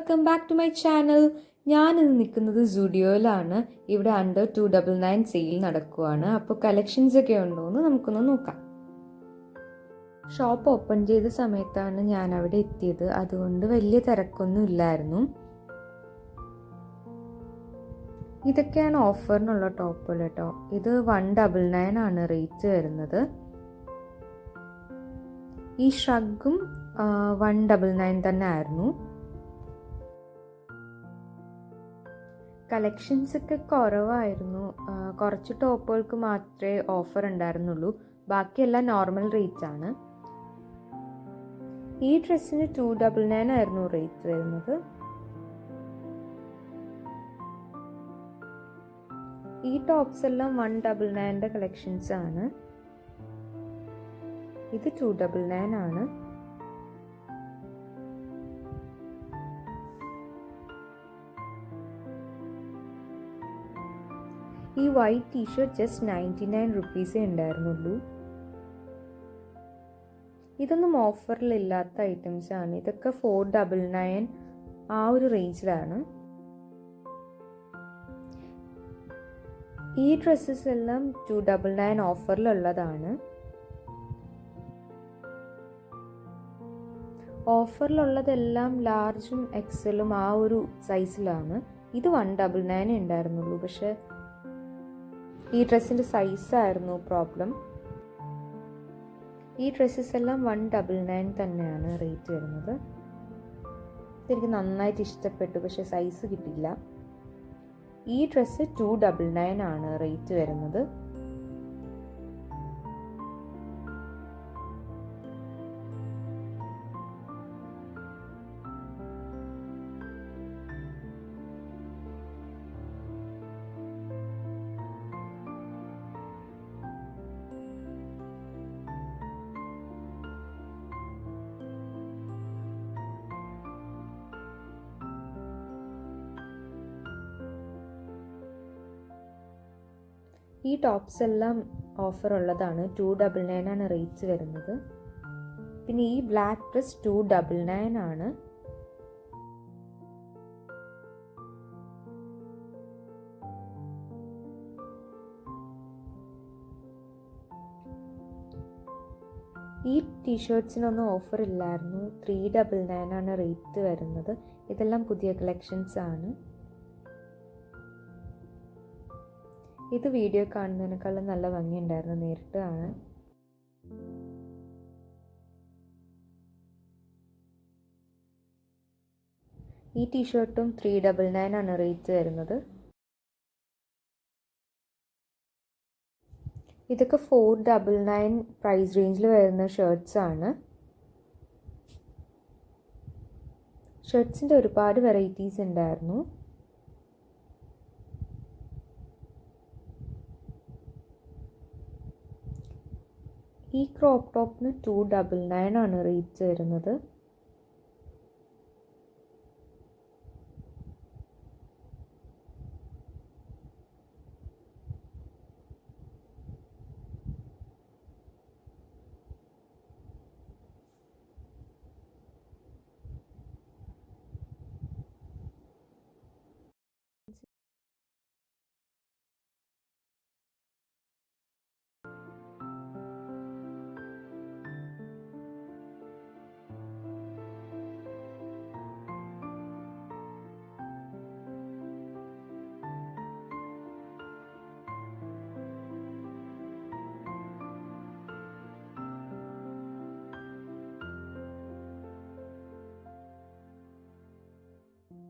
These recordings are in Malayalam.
Welcome back to my channel. ഞാനിന്ന് നിൽക്കുന്നത് സുഡിയോയിലാണ്. ഇവിടെ അണ്ടർ 299 സെയിൽ നടക്കുവാണ്. അപ്പോൾ കളക്ഷൻസ് ഒക്കെ ഉണ്ടോ എന്ന് നമുക്കൊന്ന് നോക്കാം. ഷോപ്പ് ഓപ്പൺ ചെയ്ത സമയത്താണ് ഞാൻ അവിടെ എത്തിയത്, അതുകൊണ്ട് വലിയ തിരക്കൊന്നും ഇല്ലായിരുന്നു. ഇതൊക്കെയാണ് ഓഫറിനുള്ള ടോപ്പുകൾ കേട്ടോ. ഇത് 199 ആണ് റേറ്റ് വരുന്നത്. ഈ ഷ്രഗും 199 തന്നെ ആയിരുന്നു. കളക്ഷൻസ് ഒക്കെ കുറവായിരുന്നു. കുറച്ച് ടോപ്പുകൾക്ക് മാത്രമേ ഓഫർ ഉണ്ടായിരുന്നുള്ളൂ. ബാക്കിയെല്ലാം നോർമൽ റേറ്റ് ആണ്. ഈ ഡ്രസ്സിന് 299 ആയിരുന്നു റേറ്റ് വരുന്നത്. ഈ ടോപ്സ് എല്ലാം 199 കളക്ഷൻസ് ആണ്. ഇത് 299 ആണ്. ഈ വൈറ്റ് ടീഷർട്ട് ജസ്റ്റ് 99 റുപ്പീസേ ഉണ്ടായിരുന്നുള്ളൂ. ഇതൊന്നും ഓഫറിലില്ലാത്ത ഐറ്റംസ് ആണ്. ഇതൊക്കെ 499 ആ ഒരു റേഞ്ചിലാണ്. ഈ ഡ്രസ്സസ് എല്ലാം 299 ഓഫറിലുള്ളതാണ്. ഓഫറിലുള്ളതെല്ലാം ലാർജും എക്സലും ആ ഒരു സൈസിലാണ്. ഇത് 199 ഉണ്ടായിരുന്നുള്ളൂ. പക്ഷെ ഈ ഡ്രസ്സിൻ്റെ സൈസായിരുന്നു പ്രോബ്ലം. ഈ ഡ്രസ്സസ് എല്ലാം 199 തന്നെയാണ് റേറ്റ് വരുന്നത്. ഇതെനിക്ക് നന്നായിട്ട് ഇഷ്ടപ്പെട്ടു, പക്ഷെ സൈസ് കിട്ടിയില്ല. ഈ ഡ്രസ്സ് 299 ആണ് റേറ്റ് വരുന്നത്. ഈ ടോപ്സ് എല്ലാം ഓഫർ ഉള്ളതാണ്. 299 ആണ് റേറ്റ് വരുന്നത്. പിന്നെ ഈ ബ്ലാക്ക് ഡ്രസ് 299 ആണ്. ഈ ടീഷർട്ട്സിനൊന്നും ഓഫർ ഇല്ലായിരുന്നു. 399 ആണ് റേറ്റ് വരുന്നത്. ഇതെല്ലാം പുതിയ കളക്ഷൻസ് ആണ്. ഇത് വീഡിയോ കാണുന്നതിനേക്കാളും നല്ല ഭംഗിയുണ്ടായിരുന്നു നേരിട്ട് കാണാൻ. ഈ ടീഷർട്ടും 399 ആണ് റേറ്റ് വരുന്നത്. ഇതൊക്കെ 499 പ്രൈസ് റേഞ്ചിൽ വരുന്ന ഷർട്ട്സ് ആണ്. ഷർട്ട്സിൻ്റെ ഒരുപാട് വെറൈറ്റീസ് ഉണ്ടായിരുന്നു. ഈ ക്രോപ്പ് ടോപ്പിന് 299 ആണ് റേറ്റ് വരുന്നത്.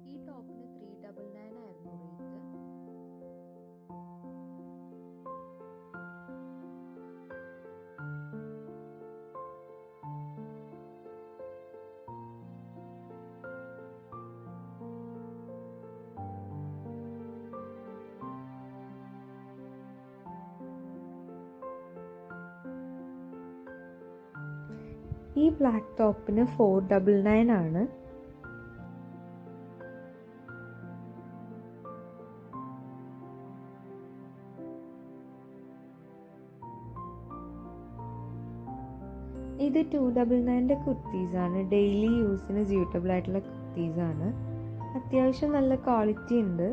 ഈ ടോപ്പിന് 399 ആയിരുന്നു റേറ്റ്. ഈ ബ്ലാക്ക് ടോപ്പിന് 499 ആണ്. ഇത് 299 കുർത്തീസാണ്. ഡെയിലി യൂസിന് സ്യൂട്ടബിൾ ആയിട്ടുള്ള കുർത്തീസാണ്. അത്യാവശ്യം നല്ല ക്വാളിറ്റി ഉണ്ട്.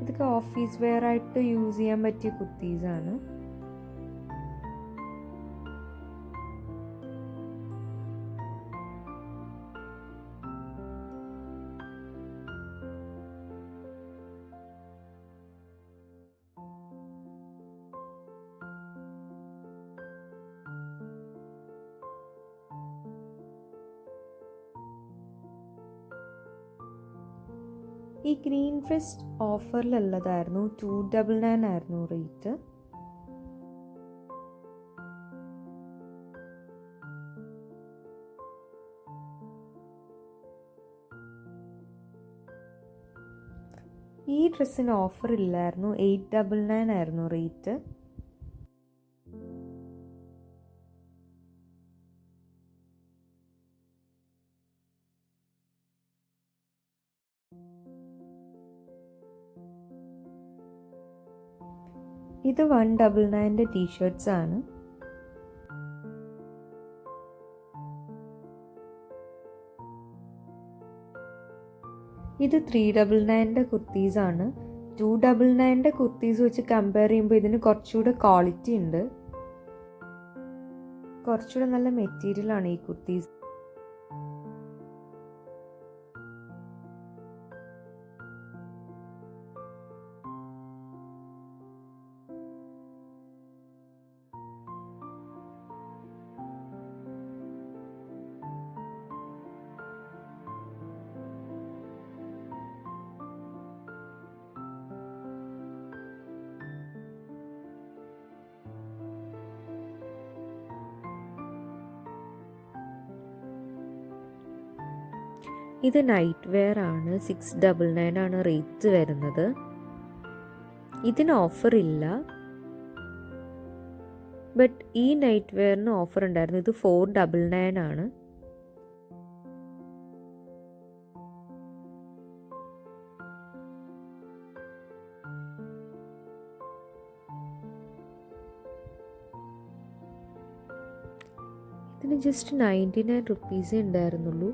ഇതൊക്കെ ഓഫീസ് വെയർ ആയിട്ട് യൂസ് ചെയ്യാൻ പറ്റിയ കുർത്തീസാണ്. ഈ ഗ്രീൻ ഡ്രസ് ഓഫറിലുള്ളതായിരുന്നു. 299 ആയിരുന്നു റേറ്റ്. ഈ ഡ്രസ്സിന് ഓഫർ ഇല്ലായിരുന്നു. 899 ആയിരുന്നു റേറ്റ്. ഇത് 199 ടീഷർട്ട്സ് ആണ്. ഇത് 399 കുർത്തീസാണ്. 299 കുർത്തീസ് വെച്ച് കമ്പയർ ചെയ്യുമ്പോൾ ഇതിന് കുറച്ചുകൂടെ ക്വാളിറ്റി ഉണ്ട്. കുറച്ചുകൂടെ നല്ല മെറ്റീരിയൽ ആണ് ഈ കുർത്തീസ്. ഇത് നൈറ്റ് വെയർ ആണ്. 699 ആണ് റേറ്റ് വരുന്നത്. ഇതിന് ഓഫർ ഇല്ല. ബട്ട് ഈ നൈറ്റ് വെയറിന് ഓഫർ ഉണ്ടായിരുന്നു. ഇത് 499 ആണ്. ഇതിന് ജസ്റ്റ് 99 റുപ്പീസേ ഉണ്ടായിരുന്നുള്ളൂ.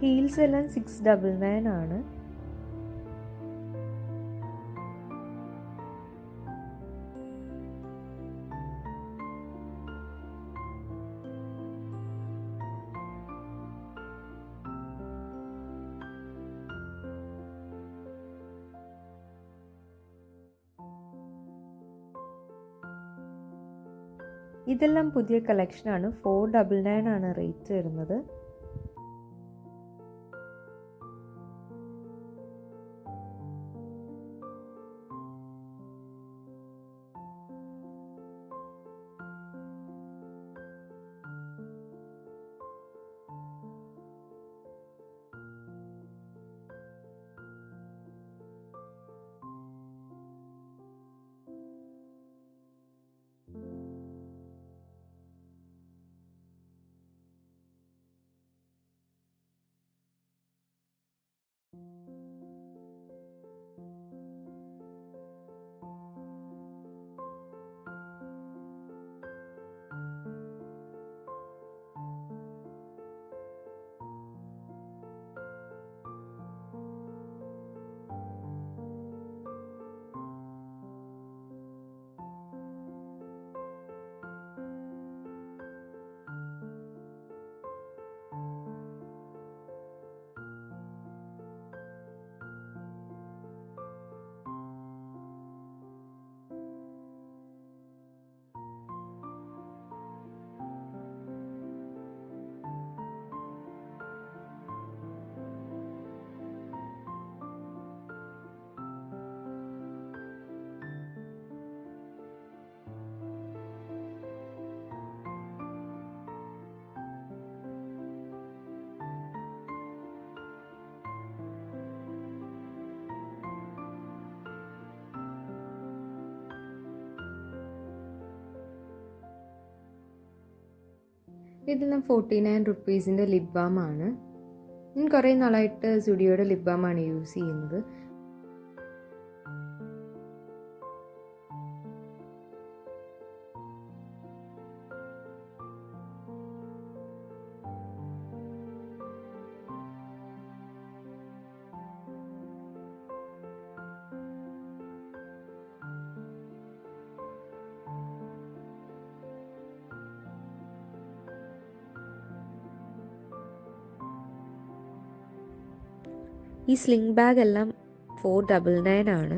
ഹീൽസ് എല്ലാം 699 ആണ്. ഇതെല്ലാം പുതിയ കളക്ഷനാണ്. 499 ആണ് റേറ്റ് വരുന്നത്. ഇതെല്ലാം 49 റുപ്പീസിൻ്റെ ലിപ് ബാമാണ്. ഞാൻ കുറേ നാളായിട്ട് സുഡിയോയുടെ ലിപ് ബാമാണ് യൂസ് ചെയ്യുന്നത്. ഈ സ്ലിംഗ് ബാഗ് എല്ലാം 499 ആണ്.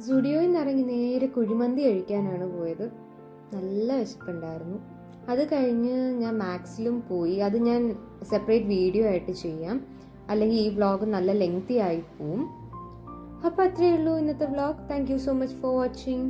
സുഡിയോയിൽ നിന്ന് ഇറങ്ങി നേരെ കുഴിമന്തി കഴിക്കാനാണ് പോയത്. നല്ല വിശപ്പുണ്ടായിരുന്നു. അത് കഴിഞ്ഞ് ഞാൻ മാക്സിലും പോയി. അത് ഞാൻ സെപ്പറേറ്റ് വീഡിയോ ആയിട്ട് ചെയ്യാം, അല്ലെങ്കിൽ ഈ വ്ളോഗ് നല്ല ലെങ്തി ആയി പോവും. അപ്പോൾ അത്രയേ ഉള്ളൂ ഇന്നത്തെ vlog. Thank you so much for watching.